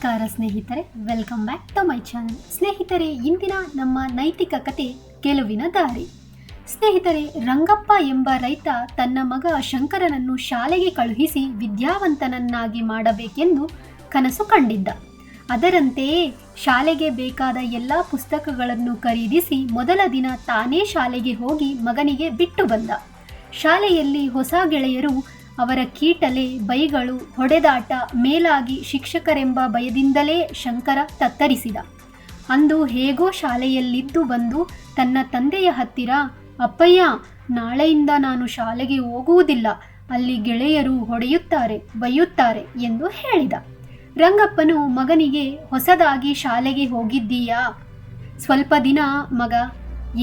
ನಮಸ್ಕಾರ ಸ್ನೇಹಿತರೆ, welcome back to my channel. ಸ್ನೇಹಿತರೆ, ಇಂದಿನ ನಮ್ಮ ನೈತಿಕ ಕತೆ ಗೆಲುವಿನ ದಾರಿ. ಸ್ನೇಹಿತರೆ, ರಂಗಪ್ಪ ಎಂಬ ರೈತ ತನ್ನ ಮಗ ಶಂಕರನನ್ನು ಶಾಲೆಗೆ ಕಳುಹಿಸಿ ವಿದ್ಯಾವಂತನನ್ನಾಗಿ ಮಾಡಬೇಕೆಂದು ಕನಸು ಕಂಡಿದ್ದ. ಅದರಂತೆಯೇ ಶಾಲೆಗೆ ಬೇಕಾದ ಎಲ್ಲ ಪುಸ್ತಕಗಳನ್ನು ಖರೀದಿಸಿ ಮೊದಲ ದಿನ ತಾನೇ ಶಾಲೆಗೆ ಹೋಗಿ ಮಗನಿಗೆ ಬಿಟ್ಟು ಬಂದ. ಶಾಲೆಯಲ್ಲಿ ಹೊಸ ಗೆಳೆಯರು, ಅವರ ಕೀಟಲೆ, ಬೈಗಳು, ಹೊಡೆದಾಟ, ಮೇಲಾಗಿ ಶಿಕ್ಷಕರೆಂಬ ಭಯದಿಂದಲೇ ಶಂಕರ ತತ್ತರಿಸಿದ. ಅಂದು ಹೇಗೋ ಶಾಲೆಯಲ್ಲಿದ್ದು ಬಂದು ತನ್ನ ತಂದೆಯ ಹತ್ತಿರ, ಅಪ್ಪಯ್ಯ, ನಾಳೆಯಿಂದ ನಾನು ಶಾಲೆಗೆ ಹೋಗುವುದಿಲ್ಲ, ಅಲ್ಲಿ ಗೆಳೆಯರು ಹೊಡೆಯುತ್ತಾರೆ, ಬೈಯುತ್ತಾರೆ ಎಂದು ಹೇಳಿದ. ರಂಗಪ್ಪನು ಮಗನಿಗೆ, ಹೊಸದಾಗಿ ಶಾಲೆಗೆ ಹೋಗಿದ್ದೀಯಾ? ಸ್ವಲ್ಪ ದಿನ ಮಗ,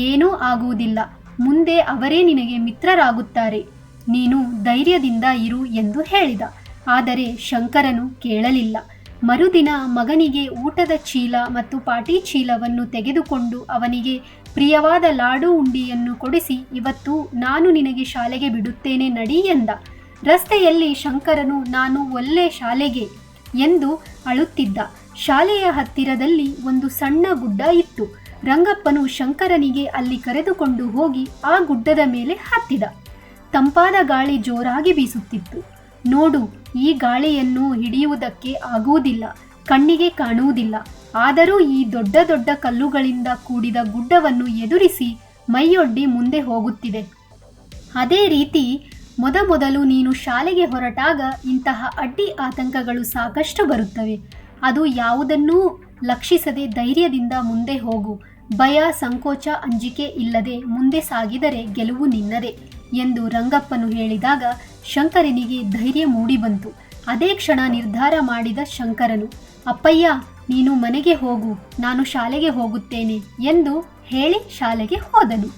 ಏನೂ ಆಗುವುದಿಲ್ಲ, ಮುಂದೆ ಅವರೇ ನಿನಗೆ ಮಿತ್ರರಾಗುತ್ತಾರೆ, ನೀನು ಧೈರ್ಯದಿಂದ ಇರು ಎಂದು ಹೇಳಿದ. ಆದರೆ ಶಂಕರನು ಕೇಳಲಿಲ್ಲ. ಮರುದಿನ ಮಗನಿಗೆ ಊಟದ ಚೀಲ ಮತ್ತು ಪಾಟಿ ಚೀಲವನ್ನು ತೆಗೆದುಕೊಂಡು ಅವನಿಗೆ ಪ್ರಿಯವಾದ ಲಾಡು ಉಂಡಿಯನ್ನು ಕೊಡಿಸಿ, ಇವತ್ತು ನಾನು ನಿನಗೆ ಶಾಲೆಗೆ ಬಿಡುತ್ತೇನೆ, ನಡಿ ಎಂದ. ರಸ್ತೆಯಲ್ಲಿ ಶಂಕರನು, ನಾನು ಒಲ್ಲೆ ಶಾಲೆಗೆ ಎಂದು ಅಳುತ್ತಿದ್ದ. ಶಾಲೆಯ ಹತ್ತಿರದಲ್ಲಿ ಒಂದು ಸಣ್ಣ ಗುಡ್ಡ ಇತ್ತು. ರಂಗಪ್ಪನು ಶಂಕರನಿಗೆ ಅಲ್ಲಿ ಕರೆದುಕೊಂಡು ಹೋಗಿ ಆ ಗುಡ್ಡದ ಮೇಲೆ ಹತ್ತಿದ. ತಂಪಾದ ಗಾಳಿ ಜೋರಾಗಿ ಬೀಸುತ್ತಿತ್ತು. ನೋಡು, ಈ ಗಾಳಿಯನ್ನು ಹಿಡಿಯುವುದಕ್ಕೆ ಆಗುವುದಿಲ್ಲ, ಕಣ್ಣಿಗೆ ಕಾಣುವುದಿಲ್ಲ. ಆದರೂ ಈ ದೊಡ್ಡ ದೊಡ್ಡ ಕಲ್ಲುಗಳಿಂದ ಕೂಡಿದ ಗುಡ್ಡವನ್ನು ಎದುರಿಸಿ ಮೈಯೊಡ್ಡಿ ಮುಂದೆ ಹೋಗುತ್ತಿದೆ. ಅದೇ ರೀತಿ ಮೊದಮೊದಲು ನೀನು ಶಾಲೆಗೆ ಹೊರಟಾಗ ಇಂತಹ ಅಡ್ಡಿ ಆತಂಕಗಳು ಸಾಕಷ್ಟು ಬರುತ್ತವೆ. ಅದು ಯಾವುದನ್ನೂ ಲಕ್ಷಿಸದೆ ಧೈರ್ಯದಿಂದ ಮುಂದೆ ಹೋಗು. ಭಯ, ಸಂಕೋಚ, ಅಂಜಿಕೆ ಇಲ್ಲದೆ ಮುಂದೆ ಸಾಗಿದರೆ ಗೆಲುವು ನಿನ್ನದೇ ಎಂದು ರಂಗಪ್ಪನು ಹೇಳಿದಾಗ ಶಂಕರನಿಗೆ ಧೈರ್ಯ ಮೂಡಿಬಂತು. ಅದೇ ಕ್ಷಣ ನಿರ್ಧಾರ ಮಾಡಿದ ಶಂಕರನು, ಅಪ್ಪಯ್ಯ, ನೀನು ಮನೆಗೆ ಹೋಗು, ನಾನು ಶಾಲೆಗೆ ಹೋಗುತ್ತೇನೆ ಎಂದು ಹೇಳಿ ಶಾಲೆಗೆ ಹೋದನು.